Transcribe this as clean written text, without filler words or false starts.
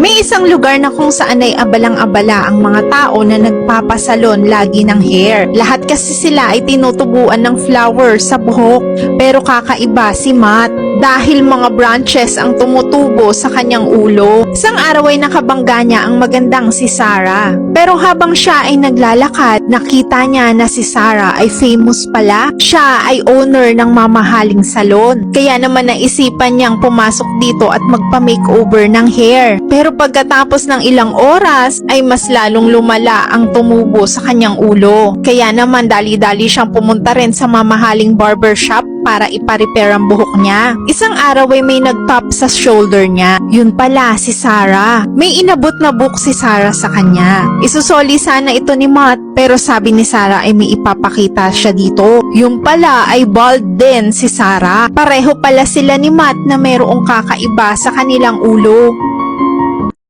May isang lugar na kung saan ay abalang-abala ang mga tao na nagpapasalon lagi ng hair. Lahat kasi sila ay tinutubuan ng flower sa buhok. Pero kakaiba si Matt dahil mga branches ang tumutubo sa kanyang ulo. Isang araw ay nakabangga niya ang magandang si Sarah. Pero habang siya ay naglalakad, nakita niya na si Sarah ay famous pala. Siya ay owner ng mamahaling salon. Kaya naman naisipan niyang pumasok dito at magpa-makeover ng hair. Pero pagkatapos ng ilang oras ay mas lalong lumala ang tumubo sa kanyang ulo. Kaya naman dali-dali siyang pumunta rin sa mamahaling barbershop para ipa-repair ang buhok niya. Isang araw ay may nag-pop sa shoulder niya. Yun pala si Sarah. May inabot na book si Sarah sa kanya. Isusoli sana ito ni Matt pero sabi ni Sarah ay may ipapakita siya dito. Yung pala ay bald din si Sarah. Pareho pala sila ni Matt na mayroong kakaiba sa kanilang ulo.